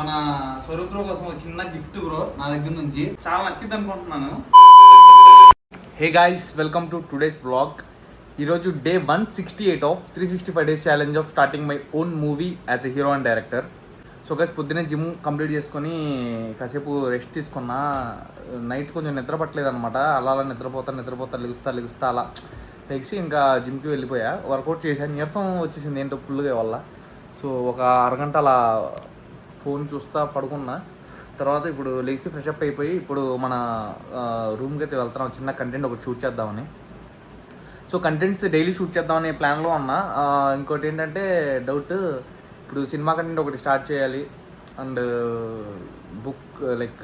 మన స్వరూప్ బ్రో కోసం ఒక చిన్న గిఫ్ట్ బ్రో నా దగ్గర నుంచి చాలా నచ్చింది అనుకుంటున్నాను. Hey guys, welcome to today's vlog. ఈరోజు day 168 of 365 days challenge of starting my own movie as a hero and director. So guys, పొద్దున్నే జిమ్ కంప్లీట్ చేసుకొని కాసేపు రెస్ట్ తీసుకున్నా. నైట్ కొంచెం నిద్ర పట్టలేదు అనమాట. అలా నిద్రపోతా లెగుస్తా అలా లెగిసి ఇంకా జిమ్కి వెళ్ళిపోయా. వర్కౌట్ చేశాను. నీరసం వచ్చేసింది ఏంటో ఫుల్గా వల్ల. సో ఒక అరగంట అలా ఫోన్ చూస్తా పడుకున్నా. తర్వాత ఇప్పుడు లేచి ఫ్రెష్ అప్ అయిపోయి ఇప్పుడు మన రూమ్కి అయితే వెళ్తున్నాం. చిన్న కంటెంట్ ఒకటి షూట్ చేద్దామని. సో కంటెంట్స్ డైలీ షూట్ చేద్దామనే ప్లాన్లో ఉన్నా. ఇంకోటి ఏంటంటే డౌట్, ఇప్పుడు సినిమా కంటెంట్ ఒకటి స్టార్ట్ చేయాలి and book like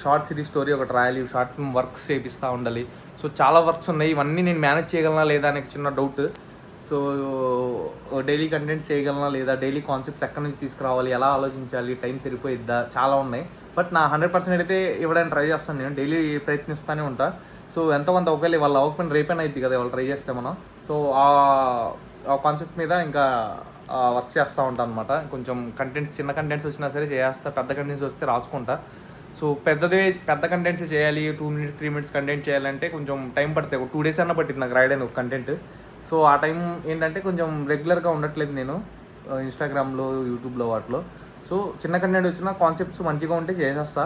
short series story ఒకటి రాయాలి, షార్ట్ ఫిల్మ్ వర్క్స్ చేపిస్తూ ఉండాలి. సో చాలా వర్క్స్ ఉన్నాయి. ఇవన్నీ నేను మేనేజ్ చేయగలనా లేదా అనే చిన్న డౌట్. సో డైలీ కంటెంట్స్ చేయగలనా లేదా, డైలీ కాన్సెప్ట్స్ ఎక్కడి నుంచి తీసుకురావాలి, ఎలా ఆలోచించాలి, టైం సరిపోయిద్దా, చాలా ఉన్నాయి. బట్ నా 100% అయితే ఇవ్వడానికి ట్రై చేస్తాను. నేను డైలీ ప్రయత్నిస్తూనే ఉంటా. సో ఎంతో కొంత ఒకవేళ వాళ్ళు అవ్వకపోయినా రేపైనా అవుతుంది కదా వాళ్ళు ట్రై చేస్తే మనం. సో ఆ కాన్సెప్ట్ మీద ఇంకా వర్క్ చేస్తూ ఉంటాను అనమాట. కొంచెం కంటెంట్స్, చిన్న కంటెంట్స్ వచ్చినా సరే చేస్తా, పెద్ద కంటెంట్స్ వస్తే రాసుకుంటా. సో పెద్ద కంటెంట్స్ చేయాలి, 2 minutes 3 minutes కంటెంట్ చేయాలంటే కొంచెం టైం పడుతుంది. ఒక 2 days అన్న పట్టింది నాకు రాయడానికి ఒక కంటెంట్. సో ఆ టైం ఏంటంటే కొంచెం రెగ్యులర్గా ఉండట్లేదు నేను ఇన్స్టాగ్రామ్లో, యూట్యూబ్లో వాటిలో. సో చిన్న కంటెంట్ వచ్చిన కాన్సెప్ట్స్ మంచిగా ఉంటే చేసేస్తా.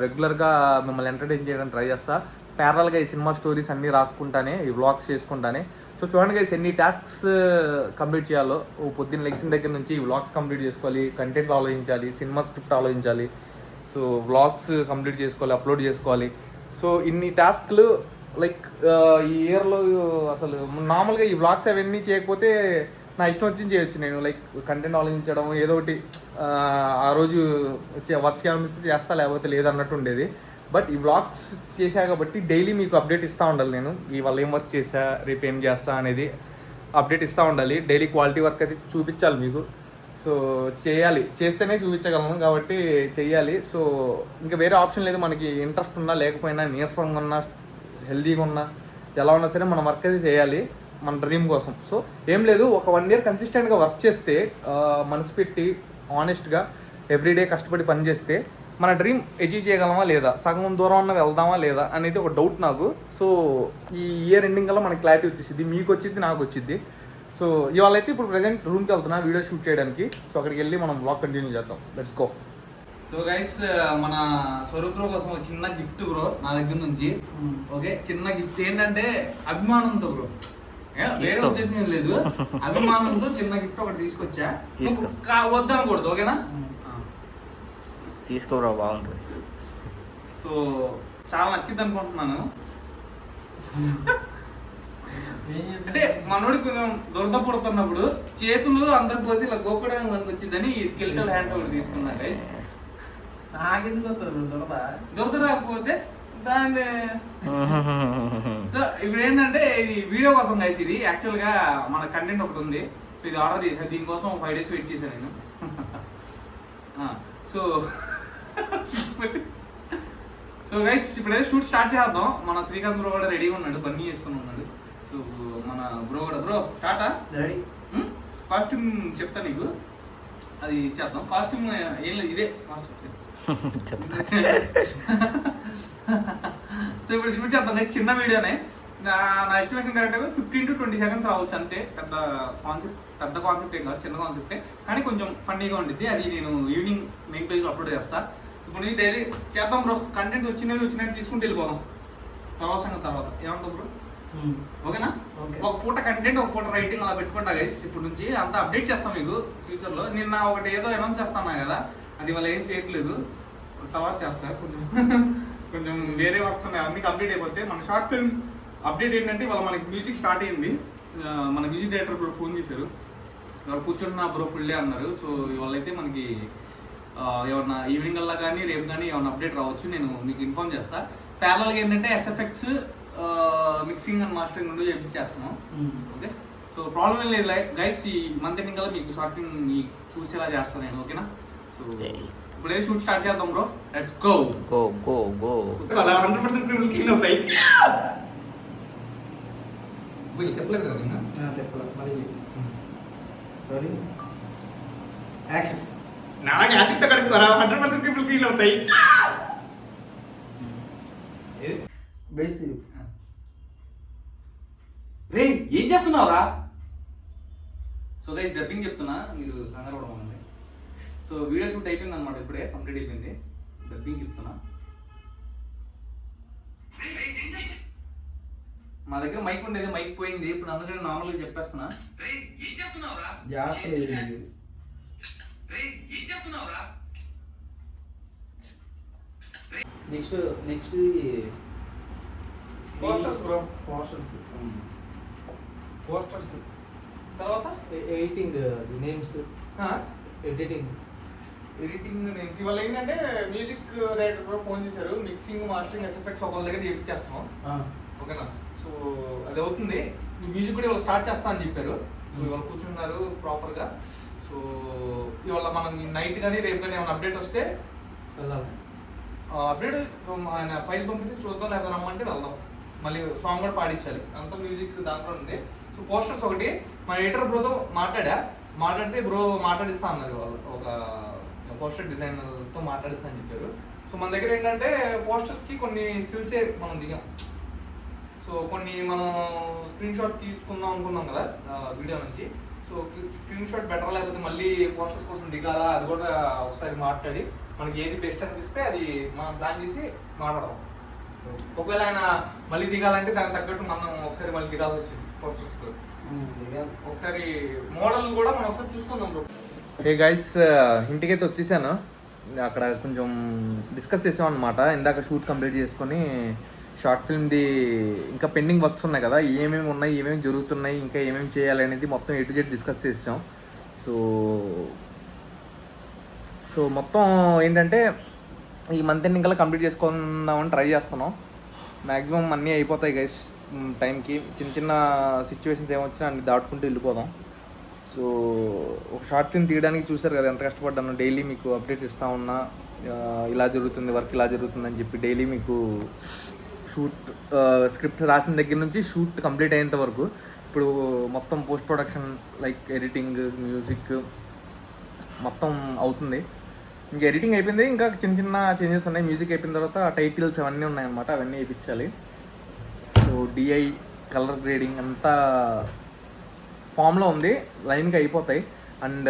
రెగ్యులర్గా మిమ్మల్ని ఎంటర్టైన్ చేయడానికి ట్రై చేస్తా. ప్యారల్గా ఈ సినిమా స్టోరీస్ అన్నీ రాసుకుంటానే, ఈ వ్లాగ్స్ చేసుకుంటానే. సో చూడండి గైస్, ఎన్ని టాస్క్స్ కంప్లీట్ చేయాలో. పొద్దున్న లెగ్సిన దగ్గర నుంచి ఈ వ్లాగ్స్ కంప్లీట్ చేసుకోవాలి, కంటెంట్ ఆలోచించాలి, సినిమా స్క్రిప్ట్ ఆలోచించాలి, సో వ్లాగ్స్ కంప్లీట్ చేసుకోవాలి, అప్లోడ్ చేసుకోవాలి. సో ఇన్ని టాస్క్లు లైక్ ఈ ఇయర్లో అసలు నార్మల్గా ఈ వ్లాగ్స్ అవన్నీ చేయకపోతే నా ఇష్టం వచ్చింది చేయొచ్చు నేను. లైక్ కంటెంట్ ఆలోచించడం, ఏదో ఒకటి ఆ రోజు వచ్చే వర్క్ చేయాలనిపిస్తే చేస్తా, లేకపోతే లేదన్నట్టు ఉండేది. బట్ ఈ వ్లాగ్స్ చేశా కాబట్టి డైలీ మీకు అప్డేట్ ఇస్తూ ఉండాలి. నేను ఇవాళ ఏం వర్క్ చేసా, రేపు ఏం చేస్తా అనేది అప్డేట్ ఇస్తూ ఉండాలి. డైలీ క్వాలిటీ వర్క్ అయితే చూపించాలి మీకు. సో చేయాలి, చేస్తేనే చూపించగలను కాబట్టి చెయ్యాలి. సో ఇంకా వేరే ఆప్షన్ లేదు. మనకి ఇంట్రెస్ట్ ఉన్నా లేకపోయినా, నీరసంగా ఉన్నా హెల్దీగా ఉన్నా, ఎలా ఉన్నా సరే మనం వర్క్ అయితే చేయాలి మన డ్రీమ్ కోసం. సో ఏం లేదు, ఒక 1 year కన్సిస్టెంట్గా వర్క్ చేస్తే, మనసు పెట్టి ఆనెస్ట్గా ఎవ్రీడే కష్టపడి పని చేస్తే మన డ్రీమ్ అచీవ్ చేయగలమా లేదా, సగం దూరం అన్న వెళ్దామా లేదా అనేది ఒక డౌట్ నాకు. సో ఈ ఇయర్ ఎండింగ్ కల్లా మనకి క్లారిటీ వచ్చేసింది, మీకు వచ్చింది, నాకు వచ్చింది. సో ఇవాళ అయితే ఇప్పుడు ప్రజెంట్ రూమ్కి వెళ్తున్నా వీడియో షూట్ చేయడానికి. సో అక్కడికి వెళ్ళి మనం వ్లాగ్ కంటిన్యూ చేద్దాం. Let's go. సో గైస్, మన స్వరూప్ బ్రో కోసం ఒక చిన్న గిఫ్ట్ బ్రో నా దగ్గర నుంచి. ఓకే, చిన్న గిఫ్ట్ ఏంటంటే అభిమానంతో బ్రో, వేరే ఉద్దేశం ఏం లేదు, అభిమానంతో చిన్న గిఫ్ట్ ఒకటి తీసుకొచ్చా. వద్దనకూడదు, ఓకేనా? తీసుకో బ్రో, బాగుంటుంది. సో చాలా నచ్చింది అనుకుంటున్నాను. అంటే మనోడి కొంచెం దురద పుడుతున్నప్పుడు చేతులు అందకపోతే ఇలా గోపడానికి మనకు వచ్చిందని ఈ స్కెలిటల్ హ్యాండ్స్ ఒకటి తీసుకున్నా గైస్. దురద రాకపోతే దాన్ని. సో ఇప్పుడు ఏంటంటే ఇది వీడియో కోసం గైస్. ఇది యాక్చువల్గా మన కంటెంట్ ఒకటి ఉంది. సో ఇది ఆర్డర్ చేశాను, దీనికోసం 5 days వెయిట్ చేశాను నేను. సో సో గైస్, ఇప్పుడైతే షూట్ స్టార్ట్ చేద్దాం. మన శ్రీకాంత్ బ్రో కూడా రెడీగా ఉన్నాడు, బన్నీ చేసుకుని ఉన్నాడు. సో మన బ్రో కూడా, బ్రో స్టార్టా? రెడీ. కాస్ట్యూమ్ చెప్తా నీకు, అది చేద్దాం. కాస్ట్యూమ్ ఏం లేదు, ఇదే కాస్ట్యూమ్. సో ఇప్పుడు షూట్ చేద్దాం గైస్, చిన్న వీడియోనే. నా ఎస్టిమేషన్ కరెక్ట్ అయితే 15 to 20 seconds రావచ్చు అంతే. పెద్ద కాన్సెప్ట్ ఏం కాదు, చిన్న కాన్సెప్టే, కానీ కొంచెం ఫన్నీగా ఉంటుంది. అది నేను ఈవినింగ్ మెయిన్ పేజ్లో అప్లోడ్ చేస్తా. ఇప్పుడు ఇది డైలీ చేద్దాం బ్రో. కంటెంట్ వచ్చినట్టు తీసుకుంటూ వెళ్ళిపోదాం. తర్వాత ఏమంటావు బ్రో? ఓకేనా? ఒక పూట కంటెంట్, ఒక పూట రైటింగ్ అలా పెట్టుకుంటా గైస్. ఇప్పుడు నుంచి అంతా అప్డేట్ చేస్తాం మీకు ఫ్యూచర్లో. నిన్న ఒకటి ఏదో అనౌన్స్ చేస్తాను కదా, అది వాళ్ళు ఏం చేయట్లేదు, తర్వాత చేస్తా. కొంచెం వేరే వర్క్స్ ఉన్నాయి, అన్నీ కంప్లీట్ అయిపోతే మన షార్ట్ ఫిల్మ్ అప్డేట్ ఏంటంటే ఇవాళ మనకి మ్యూజిక్ స్టార్ట్ అయింది. మన మ్యూజిక్ డైరెక్టర్ బ్రో ఫోన్ చేశారు, ఇవాళ కూర్చున్న బ్రో ఫుల్ డే అన్నారు. సో ఇవాళ అయితే మనకి ఏమన్నా ఈవినింగ్ అలా కానీ రేపు కానీ ఏమన్నా అప్డేట్ రావచ్చు, నేను మీకు ఇన్ఫార్మ్ చేస్తా. ప్యారల్గా ఏంటంటే ఎస్ఎఫ్ఎక్స్ మిక్సింగ్ అండ్ మాస్టరింగ్ నుండి చేపిచ్చేస్తున్నాం. ఓకే, సో ప్రాబ్లం ఏం లేదు గైస్. ఈ మంత్ ఎండింగ్ కల్లా మీకు షార్ట్ ఫిల్మ్ చూసేలా చేస్తాను నేను, ఓకేనా? సో ఇప్పుడే షూట్ స్టార్ట్ చేద్దాం బ్రో. Let's go. 100% క్లీన్ అవుతాయి. చెప్పలేదు కదా, చెప్పలేదు. మళ్ళీ రెడీ యాక్షన్. నాకు యాసిడ్తో కడుక్కోరా 100% పీపుల్ ఫీల్ అవుతాయి. బెస్ట్. రే ఏం చేస్తున్నావురా? సో గైస్ డబ్బింగ్ చెప్తున్నా, మీరు కంగారు కూడా ఉండండి. సో వీడియో షూట్ అయిపోయింది అనమాట, ఇప్పుడే కంప్లీట్ అయిపోయింది. డబ్బింగ్ చెప్తున్నా. మా దగ్గర మైక్ ఉండేది, మైక్ పోయింది. ఇప్పుడు అందుకని నార్మల్గా చెప్పేస్తున్నా. Next posters bro, posters posters తర్వాత ఎడిటింగ్ నేమ్స్, ఎడిటింగ్ నేమ్స్. ఇవాళ ఏంటంటే మ్యూజిక్ డైరెక్టర్ కూడా ఫోన్ చేశారు. మిక్సింగ్ మాస్టరింగ్ ఎస్ఎఫ్ఎక్స్ ఒకళ్ళ దగ్గర చేపించేస్తాం, ఓకేనా? సో అది అవుతుంది. మ్యూజిక్ కూడా ఇవాళ స్టార్ట్ చేస్తా అని చెప్పారు. సో ఇవాళ కూర్చున్నారు ప్రాపర్గా. సో ఇవాళ మనం నైట్ కానీ రేపు కానీ ఏమైనా అప్డేట్ వస్తే వెళ్ళాలి. అప్డేట్ ఆయన ఫైల్ పంపిస్తే చూద్దాం, లేకపోతే రమ్మంటే వెళ్దాం. మళ్ళీ సాంగ్ కూడా పాడించాలి, అంత మ్యూజిక్ దాంట్లో ఉంది. సో పోస్టర్స్ ఒకటి మన ఎడిటర్ బ్రోతో మాట్లాడితే బ్రో మాట్లాడిస్తా అన్నారు. వాళ్ళు ఒక పోస్టర్ డిజైనర్తో మాట్లాడిస్తా అని చెప్పారు. సో మన దగ్గర ఏంటంటే పోస్టర్స్కి కొన్ని స్టిల్సే మనం దిగాం. సో కొన్ని మనం స్క్రీన్ షాట్ తీసుకుందాం అనుకున్నాం కదా వీడియో నుంచి. సో స్క్రీన్ షాట్ బెటర్, లేకపోతే మళ్ళీ పోస్టర్స్ కోసం దిగాలా, అది కూడా ఒకసారి మాట్లాడి మనకి ఏది బెస్ట్ అనిపిస్తే అది మనం ప్లాన్ చేసి మాట్లాడదాం. ఒకవేళ ఆయన మళ్ళీ దిగాలంటే దానికి తగ్గట్టు మనం ఒకసారి మళ్ళీ దిగాల్సి వచ్చింది పోస్టర్స్. ఒకసారి మోడల్ కూడా మనం ఒకసారి చూసుకుందాం బ్రో. హే గైస్, ఇంటికైతే వచ్చేసాను. అక్కడ కొంచెం డిస్కస్ చేసాం అనమాట. ఇందాక షూట్ కంప్లీట్ చేసుకొని షార్ట్ ఫిల్మ్ది ఇంకా పెండింగ్ వర్క్స్ ఉన్నాయి కదా, ఏమేమి ఉన్నాయి, ఏమేమి జరుగుతున్నాయి, ఇంకా ఏమేమి చేయాలి అనేది మొత్తం A to Z డిస్కస్ చేసాం. సో మొత్తం ఏంటంటే ఈ మంత్ ఎండింగ్ కల్లా కంప్లీట్ చేసుకుందామని ట్రై చేస్తున్నాం. మ్యాక్సిమం అన్నీ అయిపోతాయి గైస్ టైంకి. చిన్న చిన్న సిచ్యువేషన్స్ ఏమొచ్చినా అన్ని దాటుకుంటూ వెళ్ళిపోదాం. సో ఒక షార్ట్ ఫిల్మ్ తీయడానికి చూసారు కదా ఎంత కష్టపడ్డాను. డైలీ మీకు అప్డేట్స్ ఇస్తూ ఉన్నా, ఇలా జరుగుతుంది వర్క్, ఇలా జరుగుతుంది అని చెప్పి డైలీ మీకు షూట్ స్క్రిప్ట్ రాసిన దగ్గర నుంచి షూట్ కంప్లీట్ అయ్యేంత వరకు. ఇప్పుడు మొత్తం post production like editing, music మొత్తం అవుతుంది. ఇంకా ఎడిటింగ్ అయిపోయింది, ఇంకా చిన్న చిన్న చేంజెస్ ఉన్నాయి. మ్యూజిక్ అయిపోయిన తర్వాత టైటిల్స్ అవన్నీ ఉన్నాయన్నమాట, అవన్నీ వేయించాలి. సో డిఐ, కలర్ గ్రేడింగ్ అంతా ఫామ్లో ఉంది, లైన్గా అయిపోతాయి. అండ్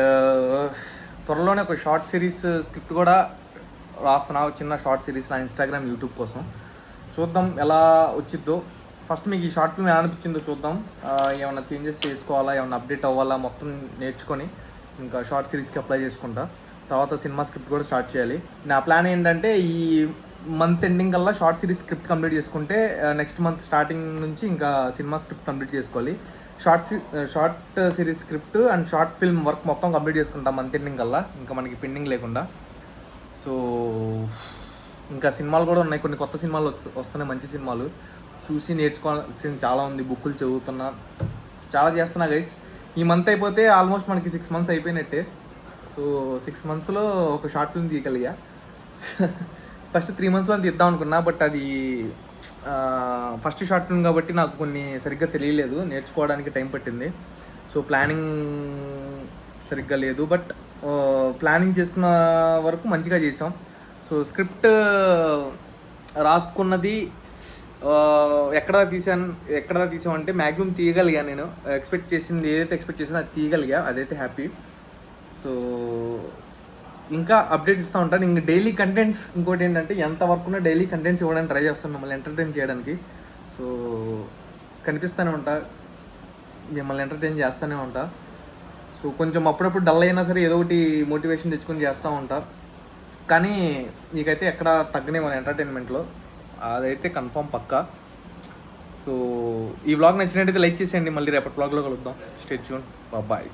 త్వరలోనే ఒక షార్ట్ సిరీస్ స్క్రిప్ట్ కూడా రాస్తున్నా, చిన్న షార్ట్ సిరీస్ నా ఇన్స్టాగ్రామ్, యూట్యూబ్ కోసం. చూద్దాం ఎలా వచ్చిద్దో. ఫస్ట్ మీకు ఈ షార్ట్ ఫిల్మ్ ఎలా అనిపించిందో చూద్దాం. ఏమైనా చేంజెస్ చేసుకోవాలా, ఏమైనా అప్డేట్ అవ్వాలా, మొత్తం నేర్చుకొని ఇంకా షార్ట్ సిరీస్కి అప్లై చేసుకుంటా. తర్వాత సినిమా స్క్రిప్ట్ కూడా స్టార్ట్ చేయాలి. నా ప్లాన్ ఏంటంటే ఈ మంత్ ఎండింగ్ కల్లా షార్ట్ సిరీస్ స్క్రిప్ట్ కంప్లీట్ చేసుకుంటే నెక్స్ట్ మంత్ స్టార్టింగ్ నుంచి ఇంకా సినిమా స్క్రిప్ట్ కంప్లీట్ చేసుకోవాలి. Short series script and short film work మొత్తం కంప్లీట్ చేసుకుంటాం మంత్ ఎండింగ్ కల్లా, ఇంకా మనకి పెండింగ్ లేకుండా. సో ఇంకా సినిమాలు కూడా ఉన్నాయి, కొన్ని కొత్త సినిమాలు వస్తున్నాయి, మంచి సినిమాలు. చూసి నేర్చుకోవాల్సింది చాలా ఉంది. బుక్కులు చదువుతున్నా, చాలా చేస్తున్నా గైస్. ఈ మంత్ అయిపోతే ఆల్మోస్ట్ మనకి 6 months అయిపోయినట్టే. సో 6 monthsలో ఒక షార్ట్ ఫిల్మ్ తీయగలిగా. ఫస్ట్ 3 monthsలో తీద్దాం అనుకున్నా, బట్ అది ఫస్ట్ షార్ట్ ఫిల్మ్ కాబట్టి నాకు కొన్ని సరిగ్గా తెలియలేదు, నేర్చుకోవడానికి టైం పట్టింది. సో ప్లానింగ్ సరిగ్గా లేదు, బట్ ప్లానింగ్ చేసుకున్న వరకు మంచిగా చేసాం. సో స్క్రిప్ట్ రాసుకున్నది ఎక్కడ తీసామంటే మ్యాక్సిమం తీయగలిగా. నేను ఎక్స్పెక్ట్ చేసింది, ఏదైతే ఎక్స్పెక్ట్ చేసినా అది తీయగలిగా, అదైతే హ్యాపీ. సో ఇంకా అప్డేట్స్ ఇస్తూ ఉంటాను. ఇంక డైలీ కంటెంట్స్, ఇంకోటి ఏంటంటే ఎంత వర్క్ ఉన్నా డైలీ కంటెంట్స్ ఇవ్వడానికి ట్రై చేస్తాను, మిమ్మల్ని ఎంటర్టైన్ చేయడానికి. సో కనిపిస్తూనే ఉంటా, మిమ్మల్ని ఎంటర్టైన్ చేస్తూనే ఉంటా. సో కొంచెం అప్పుడప్పుడు డల్ అయినా సరే ఏదో ఒకటి మోటివేషన్ తెచ్చుకొని చేస్తూ ఉంటా. కానీ మీకైతే ఎక్కడ తగ్గనే మన ఎంటర్టైన్మెంట్లో, అదైతే కన్ఫామ్ పక్కా. సో ఈ వ్లాగ్ నచ్చినట్టయితే లైక్ చేసేయండి. మళ్ళీ రేపటి వ్లాగ్లో కలుద్దాం. Stay tune, bye.